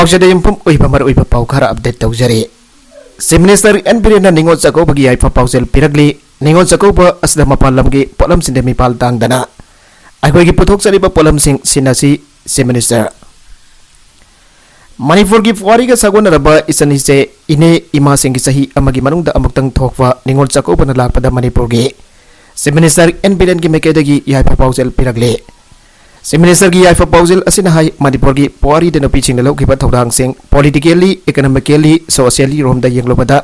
पाउसे दे यमपुम ओइबा मर ओइबा पाउ खरा अपडेट तौजरे चीफ मिनिस्टर एन बिरेन निंगोल चकौबगी याइफा पाउसेल पिरगली निंगोल चकौबा असदा मपान लमगी पोलम सिंदे मिपाल तांगदना अखोइगी पुथोक चलिबा पोलम सिंग सिनासी चीफ मिनिस्टर मणिपुर की पुवारी का सगोनरबा इसनी से इने इमा सिंह की सही अमगी मनुंगदा अमुक्तंग थोकवा निंगोल चकौबना लाकपदा मणिपुर की चीफ मिनिस्टर एन बिरेन की मेकेदगी याइफा पाउसेल पिरगले चीफ मिनिस्टर की याइफा पाउसेल असिना हाई मणिपुर की पुवारी दे नुपी सिंग लौखिबा थौदांग सिंग पॉलिटिकली इकोनॉमिकली सोशली रोमदा यंगलोबदा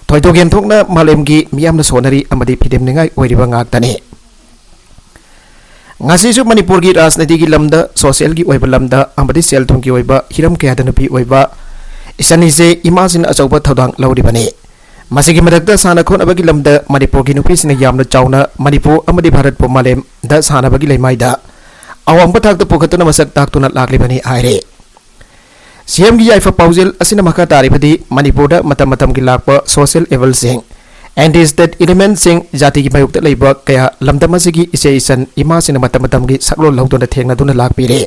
थोइतोक येंथोकना मालेम की मियामना सोनरी अमदी फिदेमनिंगाई ओइरिबा ngaktani ngasisu manipur gi rajniti gi lamda social gi oiba lamda amadi sel thung gi oiba hiram kya dana pi oiba isani se imasin achauba thodang lauri bane masigi madakta sana khon abagi lamda manipur gi nupi sina yamna chauna manipur amadi bharat po malem da sana bagi leimai da awang pathak ta pokhatuna masak tak tuna lakli bani aire CM gi yaifa paujel asina maka tari phadi manipur da matam matam gi lakpa social evil sing and is that element sing jati ki mayuk ta leiba kaya lamdam asigi ise isan ima sina matam matam gi saklo laudona thengna duna lakpire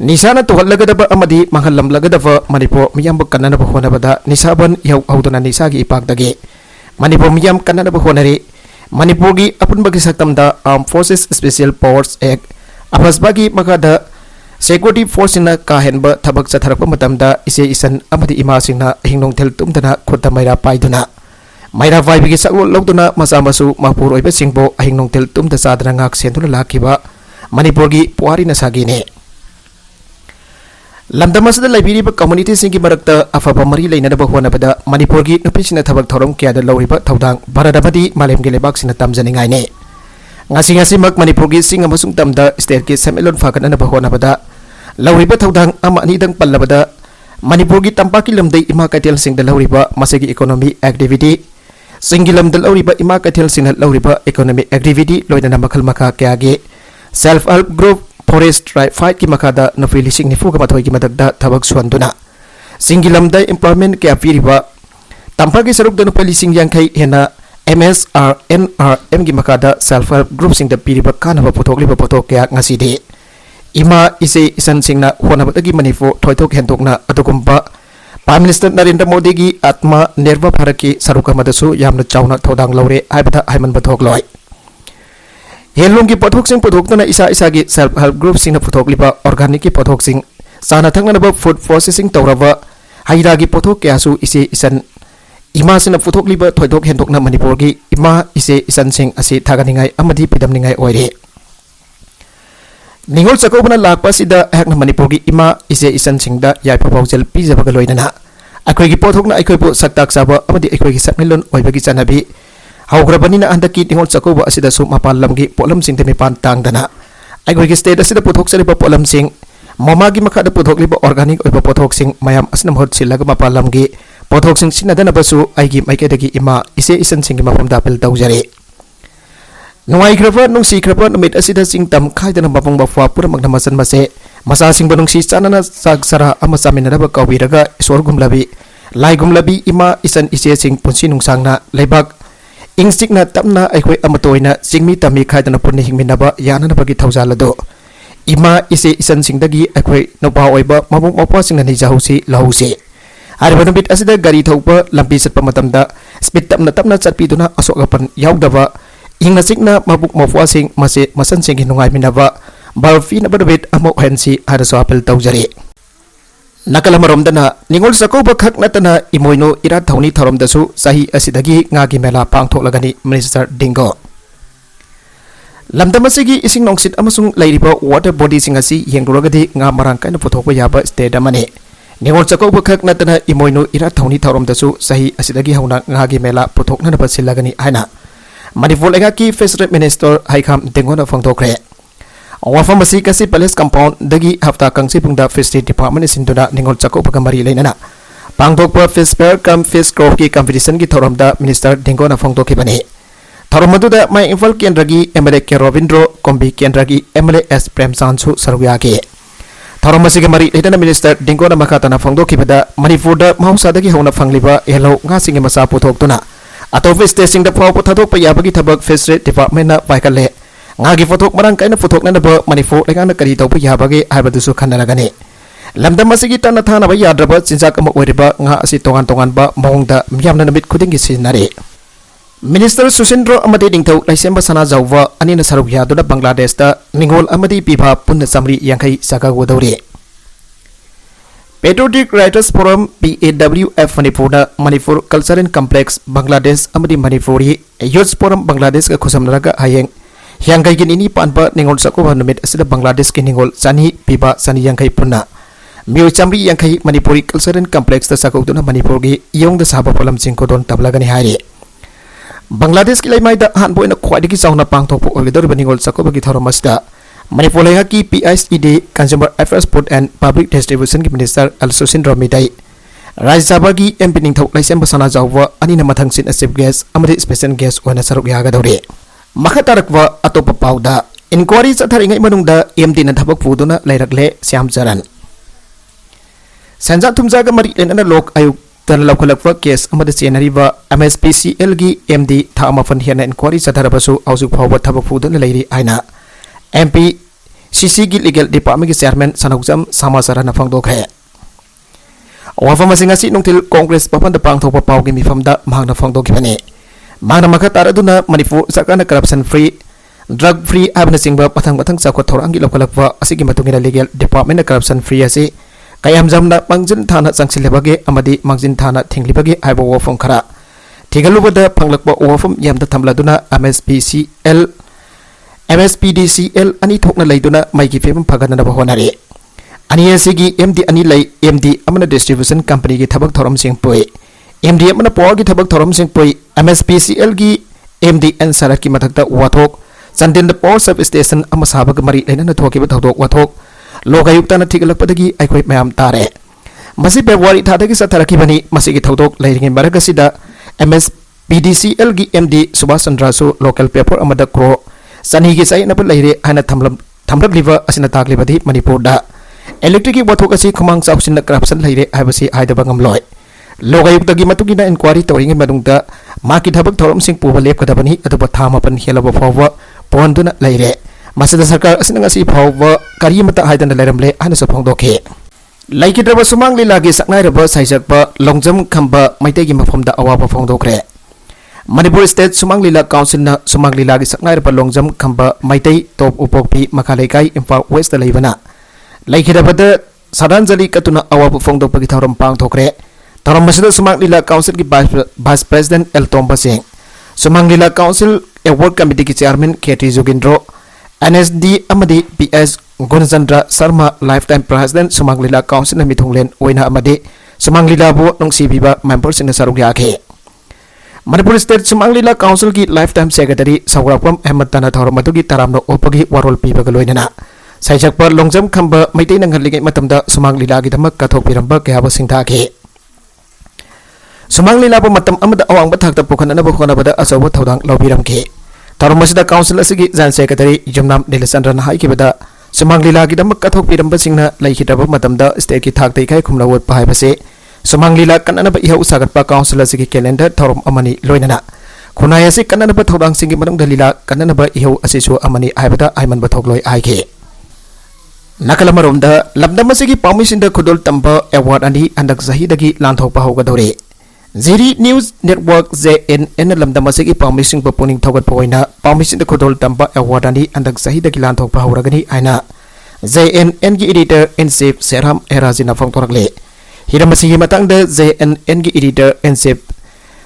nisana to hallagada ba amadi mangalam lagada ba manipur miyam kanana ba hona bada nisaban yau audona nisa gi ipak dage manipur miyam kanana ba honare manipur gi apun bagi saktam da armed forces special powers act apras bagi makada security force na kahen ba thabak chatharap matam da ise isan amadi ima singna hingnong thel tumdana khota maira paiduna maira vibe gi saklo loduna masamasu mapur oiba singbo ahingnong tel tum da sadra ngak sentuna lakiba manipur gi puari na sagine lamdamas da library ba community singi marakta afaba mari leina da bahwana bada manipur gi nupisina thabak thorom kya da loiba thodang baradabadi malem gi lebak sina tamjaningai ne ngasi mak manipur gi singa masung tamda state ki semelon fakan na bahwana bada loiba thodang ama ani dang pallabada manipur gi tampaki lamdai ima katel sing da loiba masagi economy activity Singilam dal auriba ima kathel sinat lauriba economic activity loina makhal makha kyage self help group forest right fight ki makada nafili signifu ka mathoi ki madakda thabak suanduna singilam da employment kya piriba tampa ki saruk danu pali sing yang khai hena MSRNRM ki makada self help group sing da piriba kana ba pothokli ba pothok kya ngasi de ima ise isan singna hona badagi manifo thoithok hendokna adukumba Prime Minister Narendra Modi की आत्मा निर्भर भारत की सरुका मदसु यामन Chowna थोदांग लौरे आइबता hymen बथोक लोय हेलुंग की पथोक सिंग पथोकना इसा इसा की self help group सिंग पथोकलिबा organic की पथोक सिंग साना थंगनबा food processing तौरबा हाइरा की पथोक क्यासु इसे इसन इमा सिन पथोकलिबा थोइदोक हेंदोकना मणिपुर की इमा इसे इसन सिंग असि थागनिंगाई अमदि पिदमनिंगाई ओइरे निंगोल चकौबना लाकपा सिदा हकना मणिपुर की इमा इसे इसन सिंगदा याइफा पाउसेल पिजबगा लोइना अखोई की पोथोकना अखोइबो सक्ताक साबा अमदि अखोई की सकमिलोन ओइबगी चनाबी हाउग्रबनिना अंदकी निंगोल चकौबा असिदा सु मपाल लमगी पोलम सिंग मिपान तांगदना अखोई की स्टेट असिदा पोथोक सरिबा पोलम सिंग ममा की मखादा पोथोकलिबा ऑर्गेनिक ओइबा पोथोक सिंग मयाम असना महत सिलगा मपाल लमगी पोथोक सिंग सिनदना बसु आइगी माइकेदगी इमा इसे इसन सिंग मफम दापल तौजरे Nuaikrapa nungsikrapa numit asida sing tam khaidana mapung bafwa puramagna masan mase masa sing banungsi chanana sagsara ama saminaraba kawiraga isor gumlabi lai gumlabi ima isan ise sing punsi nungsangna leibak ingsikna tamna aikoi amatoina singmi tami khaidana punni hingminaba yanana bagi thaujalado ima ise isan singdagi aikoi nopa oiba mabung opa singna ni jahusi lahusi arbanabit asida gari thaupa lampi satpa matamda speed tamna chatpiduna asokapan yaudaba ingna sikna mabuk mafwa sing mase masan sing hinungai minaba balfi na badabet amo hensi hada so apel taujari nakala maromdana ningol sakoba khak natana imoino ira thauni tharom dasu sahi asidagi ngagi mela pangthok lagani minister dingo lamdamasigi ising nongsit amasung lairiba water body sing asi yengrogadi nga marang kaina puthokba yaba state amane ningol sakoba khak natana imoino ira thauni tharom dasu sahi asidagi hauna ngagi mela puthokna na basilagani haina Manipur lega ki First Minister Haikam Dengona Fangtokre. Wafam masih kasi Palace Compound dagi hafta kangsi pungda Fish Department sinduna ningol cakok pagamari lainana. Pangtok pa Fish Fair kam Fish Grove ki competition ki thorom da Minister Dengona Fangtokre bane. Thorom madu da mai infal kendragi MLA K Rovindro kombi kendragi MLA S Prem Sansu sarwya ke. Thorom masih gamari lainana Minister Dengona makatana Fangtokre bada Manipur da mahausa dagi hauna fangliba yellow ngasinge masa puthok tuna. Atau testing da pau pothok pa yabagi thabak Fish Department na paikale ngagi pothok marang kaina pothok na ba Manipur lenga na kari tau pa yabagi haibadu su khanna lagani lamdam asigi tan thana ba yadraba chinjak ama oiriba nga asi tongan tongan ba mohongda miyamna namit khudingi sinare Minister Susindro amadi dingthau laisemba sana jawwa anina saruk yaduna Bangladesh da ningol amadi piba punna samri yankai saka godawri Patriotic Writers Forum PAWF Manipur Cultural Complex Bangladesh amadi Manipuri Youth Forum Bangladesh ka khusamnaraga hayeng yankai gin ini panpa ningol sakuba namit asida Bangladesh ki ningol sani piba sani yankai punna Miu chamri yankai Manipuri Cultural Complex da sakuduna Manipur gi yong da saba polam chingkodon tablagani hari Bangladesh ki laimai da han boina khwadi ki sauna pangthok olidor baningol sakuba ki thoromasda Manipur leha ki PICD Consumer Affairs Food and Public Distribution ki Minister Al Susindro Midai Rajya Sabha ki MP ningthok laisem basana jawwa anina mathang sin chief guest amadi special guest oina saruk yaga dawre makatarakwa atopa pauda inquiry chatharingai manungda MD na thabak puduna lairakle Syam Charan Sanja Tumjaga Mari Lena Lok Ayuk dan Laukalakwa case amada chenariba MSPCL gi MD Thama Fan Hiana inquiry Satarabasu Ausuk Power Tabafudan Lady Aina MP CC gi Legal Department gi Chairman Sanukjam Samasara na Fangdokhe Wafa Masingasi Nungtil Congress Papan da Pangthok Pau gi Mifamda Mahna Fangdokipane Mahna Makataraduna Manipur Sakana Corruption Free Drug Free Abna Singba Patang Patang Sakot Thorangi Laukalakwa Asigi Matungina Legal Department Corruption Free Asi Kayam jamna mangjin thana sangsilebage amadi mangjin thana thinglibage aibo wofom khara thigalubada phanglakba wofom yamda thamladuna MSPDCL ani thokna leiduna maigi fem phagana ba honare ani asigi MD ani lei MD amana distribution company gi thabak thoram sing poi MD amana power gi thabak thoram sing poi MSPCL gi MD an sarak ki mathakta wathok chandin the power substation ama sabag mari leina thoki ba thodok wathok Lokayukta na tigalakpadagi ay kway mayam tare. Masi February thadagi sa tarakibani masigi thaudok lairingin baragasida MSPDCL gi MD Subhash Chandra Su local paper amada kro sanigi sai na laire hana thamlab liva asina taglibadi Manipur da electric wathok asi khumang chawsin na corruption laire haibasi haidaba ngamloi Lokayukta gi matugina inquiry tawringin madungda maki thabak thorom sing puba lepkadabani aduba thamapan helaba fawa ponduna laire Masada Sarkar asinang asi phawa karimata haidan lairamle ana sapongdoke Laikidraba sumang lilagi saknairaba saijakba longjam khamba maitegi mafamda awaba phongdokre Manipur State Sumang Lila Council na sumang lilagi saknairaba longjam khamba maitai top upokpi makhalaikai Imphal West laibana Laikidrabada saranjali katuna awaba phongdokpagi thoram pangthokre thoram masada sumang lila council ki vice president El Tomba Singh Sumang Lila Council Award Committee ki chairman KT Jogindro NSD amadi PS Gunjandra Sharma Lifetime President Sumanglila Council na mitunglen oina amadi Sumanglila bo nung CBba members in saruk yake Manipur State Sumanglila Council ki Lifetime Secretary Sawrapam Ahmad Tana Thoramatu ki taramno opagi warol piba galoinana Saijakpa longjam khamba maitai nang haligay matamda Sumanglila ki damak kathok piramba kayaba singthake Sumanglila bo matam amada awang bathakta pukhanana bo khonabada asawa thodang lawbiramke Tarumasida Council asigi Jan Secretary Jumnam Nilasandra na haikibada Sumanglila ki damak kathok piramba singna laikidaba matamda state ki thak taikai khumlawot pahaibase Sumanglila kananaba iha usagatpa Council asigi calendar thorom amani loinana Khunai asi kananaba thodang singi manung dalila kananaba iha asisu amani haibada aiman bathokloi aike Nakalamaromda labdam asigi pamisinda khudol tamba award ani andak zahidagi lanthokpa hogadore Ziri News Network ZNN lamdam asigi pamising papuning thogat poina pamising khudol tamba award ani andak sahida kilan thok pahuragani aina ZNN gi editor in chief Seram Erazina phongtorakle hiramasi matang de ZNN gi editor in chief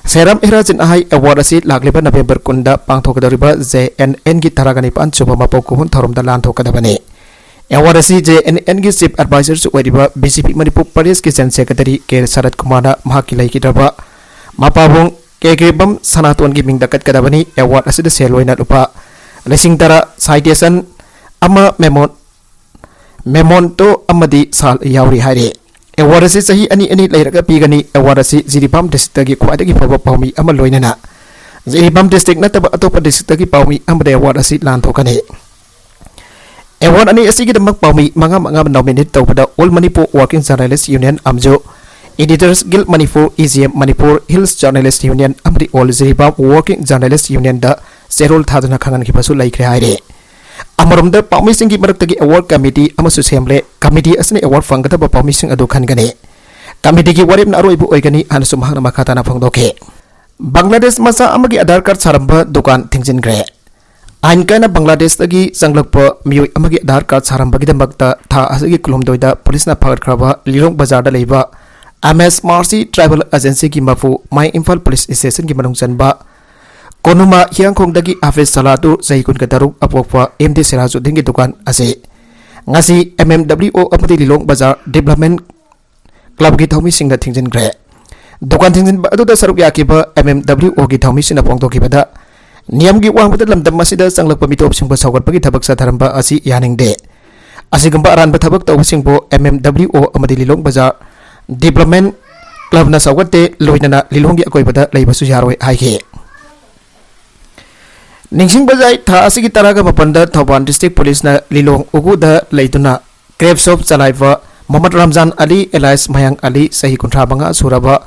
Seram Erazin ahai award asi lagliba November kunda pangthokadariba ZNN gi taragani pan chuba mapokun thoromda lan thokadabani award asi JNN gi chief advisor su wediba BCP Manipur Pradesh ki General Secretary K Sarat Kumara mahakilai kidraba mapabong kekebam sanaton gi mingdakat kadabani award asida seloina lupa lesing tara citation ama memonto amadi sal yauri hari award asi sahi ani lairaga pigani award asi Jiribam district gi khwadagi phaba pawmi ama loinana Jiribam district nataba atopa district gi pawmi amade award asi lan thokani Award ani asigi damak pawmi mga nominate tawpada All Manipur Working Journalists Union Amjo Editors Guild Manipur EGM Manipur Hills Journalists Union amri All Jiribam Working Journalists Union da serol thaduna khangan ki pasu laikre haire अमरमद पाउमिसिंग की मरक्तगी award committee अमसु सेमले committee असने award फंगदब पाउमिसिंग अदु खनगने committee की वरेम अरोइबु ओइगनी हानसु महाना मखाताना फंगदोके बांग्लादेश मसा अमगी आधार card सारंब दुकान थिंजिनग्रे आइन काना बांग्लादेश तगी संगलप मियोय अमगी आधार card सारंबगिदमक्ता था असगी कुलुमदोइदा पुलिसना फगटखरबा लिलोंग बाजारदा लेबा MS Marcy tribal agency की मफु माई इम्फाल पुलिस स्टेशन की मनुंग चनबा कोनुमा हियांगखोंगदगी हाफिज सलातु सही कुन कतरुक अपोकपा एमडी सिराजुद्दीन की दुकान असे ngasi MMWO अमदी लिलोंग बाजार डेवलपमेंट क्लब की थौमी सिंग थिंजिनग्रे दुकान थिंजिन अदुदा सरुक याकिबा MMWO की थौमी सिना पोंगदोकिबदा नियम की वांगबदा लमदम मसिदा संगलप मिटोप सिंग सौगटपगी थबक साथरंबा असि यानिंगदे असिगंबा अरानबा थबक तौबसिंगबो MMWO अमदी लिलोंग बाजार डेवलपमेंट क्लब ना सौगटे लोइनना लिलोंग की अकोइबदा लेबसु यारोय हाइगे निंगसिंग बजाय था असि की तरह मपन थौबान डिस्ट्रिक्ट पुलिस ना लिलोंग उगुद लेतुना क्रेप शॉप चलाइबा मोहम्मद रमजान अली एलाइस मयंग अली सही कुंठा मंगा सुरबा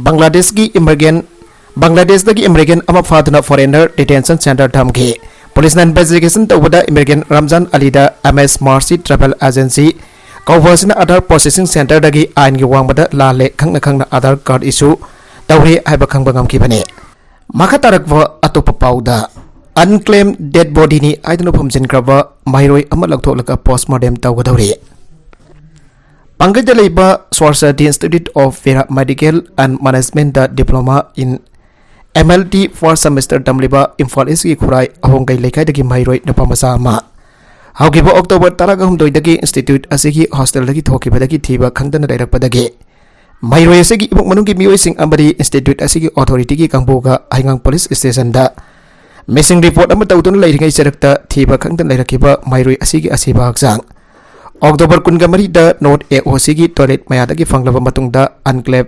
बांग्लादेश की इमरगेन अमा फादुना फॉरेनर डिटेंशन सेंटर थमगे पुलिस ना इन्वेस्टिगेशन तौबदा इमरगेन रमजान अली दा एमएस मार्सी ट्रैवल एजेंसी कौबसना आधार प्रोसेसिंग सेंटर दगी आइन की वांगबदा लाले खंगना खंगना आधार कार्ड इशू तौरे हाइबा खंगबा ngam मखा तारकवा अतोप पाउदा अनक्लेम डेड बॉडी नि आइदनो फमजिनग्रबा माइरोय अमा लौथोलका पोस्टमार्टम तौगदौरे पंगद लेबा स्वारसादी institute of medical and management the diploma in MLT four semester तमलिबा इम्फाल ईस्ट की खुराई अहोंगै लेखाइदगी माइरोय नपमसा अमा हौगिबा अक्टोबर 13 दगी इंस्टीट्यूट असिगी हॉस्टल दगी थोकिबदगी थीबा खंगदना दैरकपदगी माइरोय असिगी इमुक मनुंगी मियोइसिंग अमरी इंस्टीट्यूट असिगी अथॉरिटी की कांगबोगा हाइंगांग पुलिस स्टेशन दा मिसिंग रिपोर्ट अमा तौदुन लेरिङै चरक्ता थीबा खंगदन लेरकिबा माइरोय असिगी असिबा हक्सांग अक्टोबर 13 दा नोट AOC की टॉयलेट मयादगी फंगलबा मतुंगदा अनक्लेम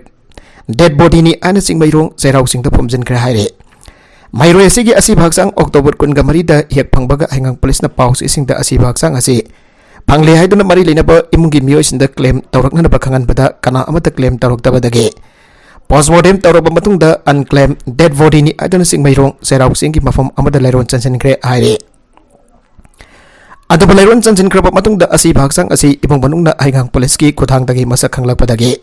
डेड बॉडी नि आना सिंगमैरोंग चैराउसिंगदा फमजिनख्रे हाइरे माइरोय असिगी असिबा हक्सांग अक्टोबर 13 दा हेक फंगबगा हाइंगांग पुलिस ना पाउस इसिंगदा असिबा हक्सांग असे फंगले हाइदुना मरि लेनबा इमुंगी मियोइसिंदा क्लेम तौरकनबा खंगनबदा कना अमता क्लेम तौरकतबदगे पोस्टमार्टम तौरब मतुंगदा अनक्लेम डेड बॉडी नि आदन सिंगमैरोंग चैराउसिंग की मफम अमदा लैरोन चनसनख्रे हाइरे अदब लैरोन चनसनख्रब मतुंगदा असि भागसांग असि इमुंग मनुंगना हाइंगांग पुलिस की खुथांगदगी मसक खंगलपदगे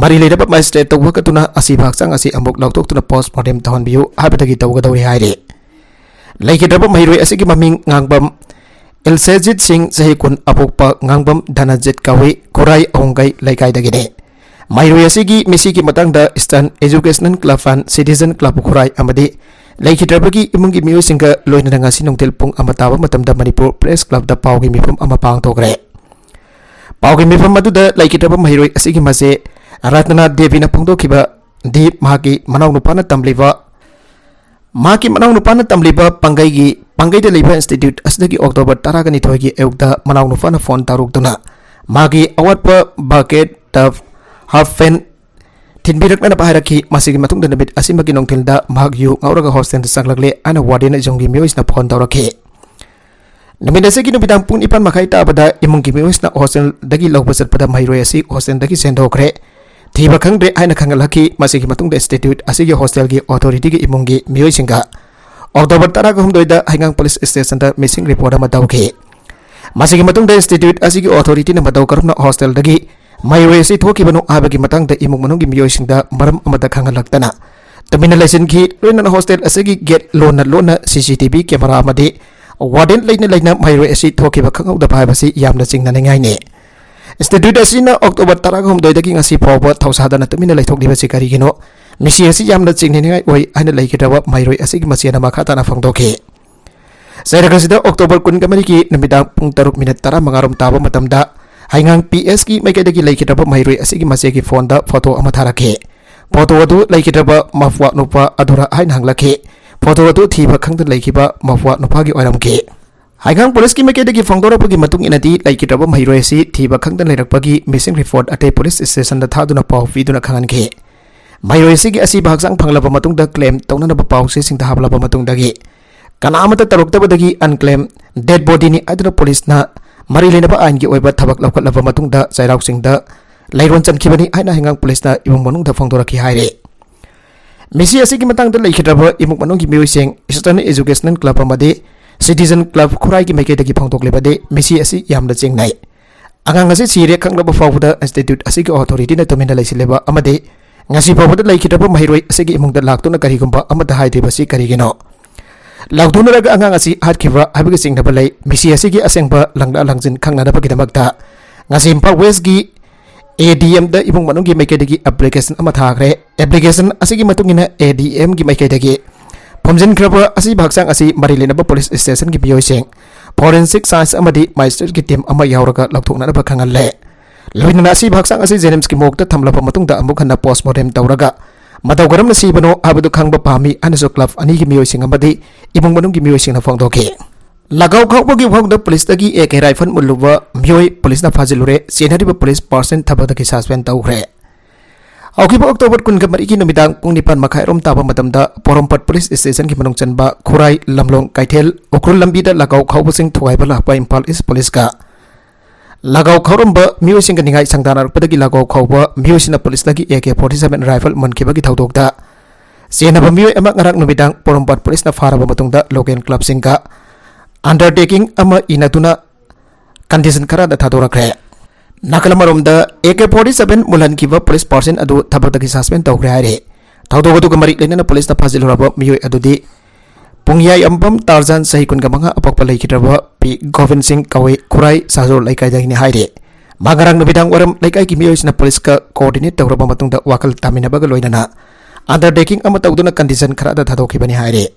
मरि लेरब मजिस्ट्रेट तौवकतुना असि भागसांग असि अमुक लौतोक्तुना पोस्टमार्टम तहनबियु हाबदगी तौगदौरे हाइरे लेखिद्रब महिरोय असिगी ममिंग ngangbam इलसेजित सिंह सही कुन अपोकपा ngangbam धनजित कावे खुराई अहोंगै लेकाइदगिने माइरोय असिगी मिसी की मतंगदा eastern educational club and citizen club Khurai अमदी लेखिद्रबगी इमुंगी मियोइसिंगा लोइनना ngasi nongtel pung amatawa matamda manipur press club da pawgi mifam ama pangthokre pawgi mifam aduda lekhidraba mairoi asigi mase ratna devi na phongdokhiba di maki manaw nupana tamliba pangai da leiba institute asdagi october 12 gi eukda manaw nupana phone tarukduna magi awatpa bucket tub half fan थिनबिरकना बाहायरखी मासिगी मतुंग नबित असिमगी नोंथिलदा मागयु ngawraga hostel da sanglakle ana warden jongi miyoisna phone tawrakhe नमिदसेगी नुबिदांग पुंग इपान मखाई ताबदा इमुंगी मियोइसना hostel दगी लौबा चटपदा माइरोय असि hostel दगी सेंदोखरे थीबा खंगदे आइना खंगलखी मासिगी मतुंग दा institute असिगी hostel की authority की इमुंगी मियोइसिंगा October 13 दा हाइंगांग police station दा missing report अमा तौखे मासिगी मतुंग दा इंस्टीट्यूट असिगी अथॉरिटी ना मदौ करना हॉस्टल दगी माइरोय असि थोकिबनु आबगी मतंग दा इमुंग मनुंगी मियोइसिंदा मरम अमदा खंगलक्तना तमिना लेसिनखी लोइना हॉस्टल असिगी गेट लोना CCTV कैमरा अमदि वार्डन लेना माइरोय असि थोकिबा खंगौदा भाइबसि यामना चिंगनानिङाइने इंस्टीट्यूट असिना अक्टोबर 13 दगी ngasi फावबा थौसादना तमिना लेथोकदिबसि करिगिनो मिसि असि यामना चिंगनिङाइ ओइ आइना लेखिदबा माइरोय असिगी मसिना मखाताना फंगदोखे सैरगसिदा अक्टोबर 19 की नमिदांग पुंग 3:15 ताबा मतमदा हाइंगांग PS की मैकेदगी लेखिदबा माइरोय असिगी मसेगी फोन दा फोटो अमा थारखे फोटो अदु लेखिदबा मफवा नुपा अधुरा हाइन हंगलखे फोटो अदु थीबा खंगद लेखिबा मफवा नुपागी ओइरमखे हाइंगांग पुलिस की मैकेदगी फंगदोरपगी मतुंग इनदी लेखिदबा माइरोय असि थीबा खंगद लेरकपगी मिसिंग रिपोर्ट अटे पुलिस स्टेशन दा थादुना पाव पीदुना खंगनखे माइरोय असिगी असि भागसांग फंगलबा मतुंग दा क्लेम तौननबा पावसे सिंग हाबलबा मतुंग दगी कनामता तरुक्तबदगी अनक्लेम डेड बॉडी नि अदुना पुलिस ना मरी लेनबा आइन की ओइबा थबक लौखटलबा मतुंगदा चैराउसिंगदा लैरोन चनखिबनी हाइना हिंगांग पुलिसना इमुंग मनुंगदा फंगदोरखि हाइरे मिसी असिगी मतंगदा लेखिद्रबा इमुंग मनुंगी मियोइसिंग ईस्टर्न एजुकेशनल क्लब अमदि Citizen Club Khurai ki maikei dagi phangtoklebade misi asi yamna chengnai angang asi sire khanglaba fawda institute asi ki authority na tomina laisileba amade ngasi fawda laikitaba mahiroi asi ki imungda laktuna karigumba amada haide basi karigino lauduna raga angang asi hatkhiba habigi singnaba lai misi asi ki asengba langla langjin khangna da bagidamakta ngasi Imphal West gi ADM da ibung manung gi maikei dagi application ama thagre application asi ki matungina ADM gi maikei dagi Pomjin Kraba asi bahagsang asi Marilenaba Police Station ki biyoiseng Forensic Science amadi Meister ki team ama yauraga lakthokna na bakhangal le loinana asi bahagsang asi Jenims ki mokta thamlaba matungda amuk hana postmortem tawraga matawgaram na sibano habadu khangba pami anaso club ani ki miyoiseng amadi ibung manung ki miyoiseng na phongdoke lagaw khawba gi phongda police tagi ek rifle muluba miyoi police na phajilure senariba police person thabada ki suspend tawre Aukiba October kun kamari ki numidang pung nipan makai rom taba matamda Porompat Police Station ki manung chanba Khurai Lamlong Kaithel Okrul lambida lagaw khawbasing thuai bala pa Imphal East Police ka lagaw khawromba miosing ka ningai sangdana padagi lagaw khawba miosina police lagi AK47 rifle mankiba ki thaudokda senaba mioi ama ngarak numidang Porompat Police na faraba matungda local club singka undertaking ama inatuna condition khara da thadorakre Nakalamaromda AK47 mulan kiba police person adu thabadagi suspend tawkre haire thawdogadu kamari lenana police na phajil horaba miyoi adudi pungyai ambam Tarzan sahi kun gamanga apakpa laikitraba P Govind Singh kawe Khurai Sajor laikai dagini haire magarang nubidang waram laikai ki miyoi sina police ka coordinate tawraba matungda wakal taminabaga loinana undertaking ama tawduna condition khara da thadokibani haire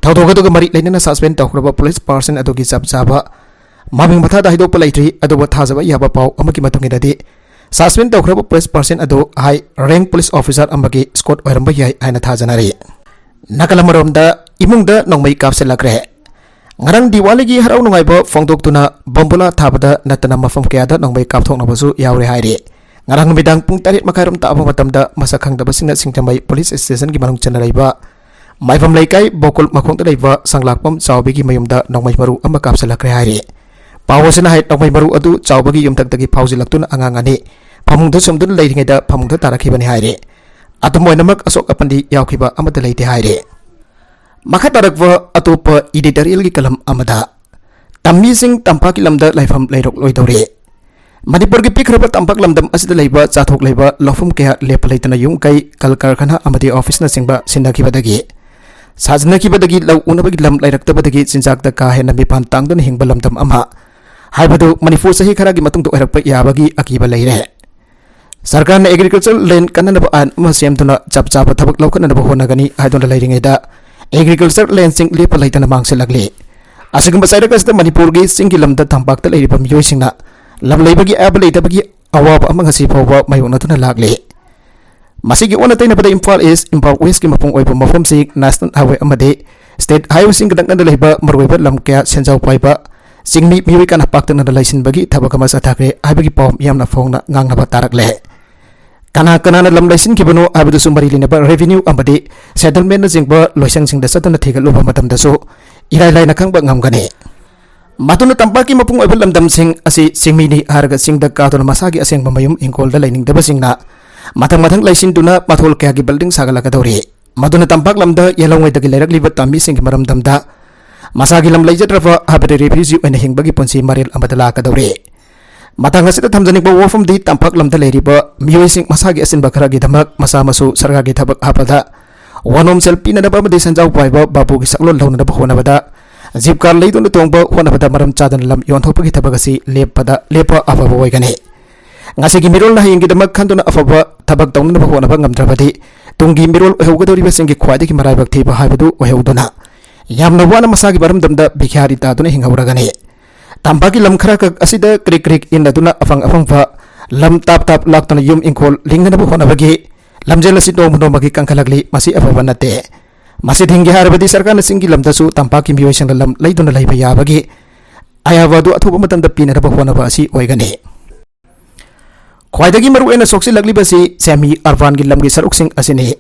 thawdogadu kamari lenana suspend tawkraba police person adugi sabsaba Maming matha da hidok palaitri adu wathajaba yaba pau amaki matungida di suspend tawkraba police person adu high rank police officer amagi Scott oiramba yai aina thajanari Nakalamaromda imungda nongmai kapselakre ngarang Diwali gi harau nungaiba phongdoktuna bombula thabada natana mafam kayada nongmai kapthoknabasu yaure haire ngarang midang pung 8 makairom ta aba matamda masakhangdaba singna singtamai police station gi manung chanaraiba maifam laikai bokul makhongta leiba sanglakpam chawbi gi mayumda nongmai maru ama kapselakre haire Pawasina hai nongmai maru adu chawbagi yumtagdagi phaujilaktuna angangani phamungda somdun leiringeda phamungda tarakhibani haire atumoinamak asok apandi yaukhiba amada leite haire makatarakwa atopa editorial gi kalam amada tammi sing tampaki lamda laifam leirok loidore Manipur gi pikraba tampak lamdam asida leiba chathok leiba lofum kya lepalaitana yung kai kalkarkhana amadi office na singba sindakibadagi sajnakibadagi law unabagi lam lairaktabadagi sinjakda ka hena mipan tangdun hingba lamdam ama Haibadu Manipur sahi kharagi matung to erakpa yabagi akiba leire Sarkar na agricultural land kanana an masem tuna chap chapa thabak laukana na bahona gani haidon leiringeda agricultural land sing lepa laitana mangse lagle asigamba sairakas da Manipur gi singi lamda tampak ta leiripa miyoi singna lam leibagi aba leitabagi awaba amang hasi phawa mayona tuna lagle masigi ona taina pada Imphal East Imphal West ki mapung oipa mafam sing national highway amade state highway sing kadang na leiba marwaiba lam kya senjau paiba Singmi miwi kana paktana dalaisin bagi thabakama sathakre aibagi pom yamna phongna ngangnaba tarakle kana kana lam laisin kibano abidu sumari linaba revenue amadi settlement na jingba loisang singda satana thigaluba matamda so irai lai na khangba ngamgane matuna tampaki mapung oibal lamdam sing asi singmi ni harga singda katona masagi asengba mayum ingkol da laining daba singna mathang laisin tuna mathol kya gi building sagalaka dawri maduna tampak lamda yelongwai dagi lairak liba tammi sing maram damda Masagi lam laijatrava habade refugee oina hingbagi ponsi maril amadala kadawre matang asita thamjanik ba wofam di tampak lamda leiriba miyoi sing masagi asin bakara gi dhamak masa masu sarga gi thabak hapada wanom selpi na ba made sanjau paiba babu gi saklol launa da khona bada jip kar leidon tongba khona bada maram chadan lam yon thopagi thabagasi lepada lepa afaba oigane ngasi gi mirol na hingi dhamak khanduna afaba thabak tongna ba khona ba ngamdrabadi tungi mirol heugadori ba singi khwadi gi marai bakthi ba habadu oheuduna Yamna wana masagi baram damda bikhari ta tuna hingauragane tampaki lam khara ka asida krik krik in duna afang fa lam tap tap laktana yum inkol lingana bu khona bagi lamjela sito muno bagi kangkalagli masi afabanate masi thingi harbadi sarkar na singi lam dasu tampaki miyoi sang lam laiduna laiba ya bagi ayawadu athuba matam da pina ba khona ba asi oigane khwaidagi maru ena soksi lagli basi semi arvan gi lam gi saruk sing asine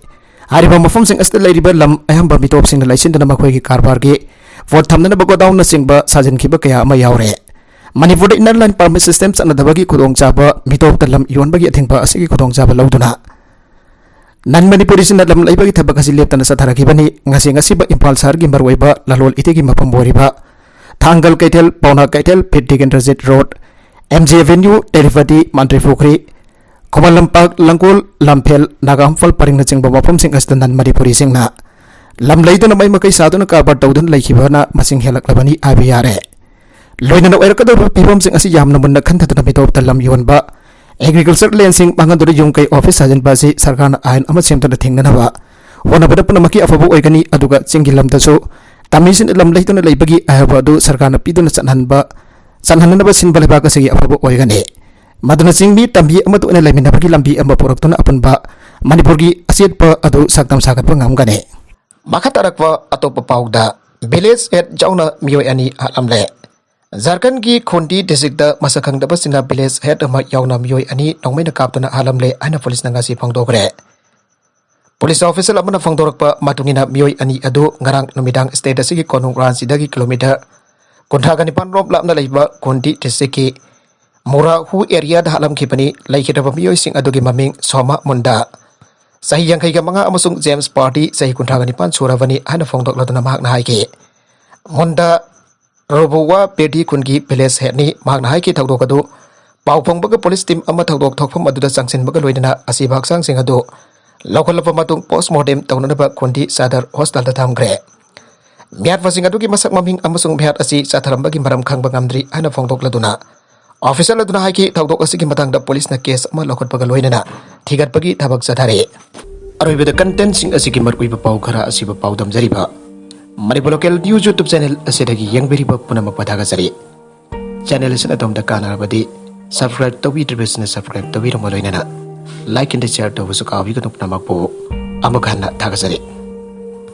Hariba mafam sing asta lairiba lam ayamba mitop sing laisin dana makhoi gi karbar gi vote thamna ba godown na singba sajin khiba kaya ama yaure Manipur inner line permit system sana dabagi khudong chaba mitop ta lam yon bagi athingba asigi khudong chaba lauduna nan Manipuri sin lam laibagi thabak asi leptana sa tharaki bani ngasi ba Imphal sar gi marwaiba lalol itegi mapam boriba थांगल कैथेल पौना कैथेल फिटिगेंद्रजित road MG Avenue Derivati Mantri Fukri Kumal Lampak Langkul Lampel Nagamfal Paring na chingba mafam sing astanan Manipuri singna lam leiduna mai makai saduna karbar tawdun leikibana masing helaklabani abiyare loinana oirakador pibam sing asi yamna munna khanthatuna mitop talam yonba agriculture land sing mangaduri yungkai office sajan basi sarkarna ain ama semtana thingnaba wana bada punamaki afabu oigani aduga chingilam taso tamisin lam leiduna leibagi ahaba adu sarkarna piduna chanhanba sanhanaba sinba lebaka segi afabu oigani maduna singbi tambi amatu ena leminabagi lambi amba poraktuna apunba manipurgi asiatpa adu saktam sagatpa ngamgane Makatarakwa atau pepauda village at jauna miyoi ani alamle Zarkan gi Khondi district da masakang da basina village head ma yauna miyoi ani nongmai na kaptuna alamle ana police na ngasi phangdogre Police officer amana phangdorakpa matungina miyoi ani adu ngarang numidang state da sigi konung ran sidagi kilometer konthagani panrom lapna leiba Khondi district ki Mora hu area da halam khipani laikhidaba miyoi sing adugi maming Soma Munda Sahi yang kaya mga amasung James Party sahi kuntangan ipan suravani ana fongdok ladana mahak na haiki. Honda robowa pedi kungi village head ni mahak na haiki thakdok adu. Paupong baga police team ama thakdok thokpam aduda sangsin baga loidana asibak sangsing adu. Lokal lapa matung postmortem taunana ba Khondi sadar hostel datam gre. Miat wasing adu ki masak maming amasung miat asi sataram bagi maram khang bangamdri ana fongdok laduna. Officer laduna haiki thakdok asi ki matang da police na case ama lokal baga loidana. Thigat pagi thabak sadare. Aroibada content sing asigi markuiba pau khara asiba pau damjariba Manipur local news YouTube channel asidagi yangberiba punamak padaga sari channel asina domda kanarabadi subscribe tawi business subscribe tawi ramaloinana like and share tawu sukawi kutuk namak po amakhanna thagasari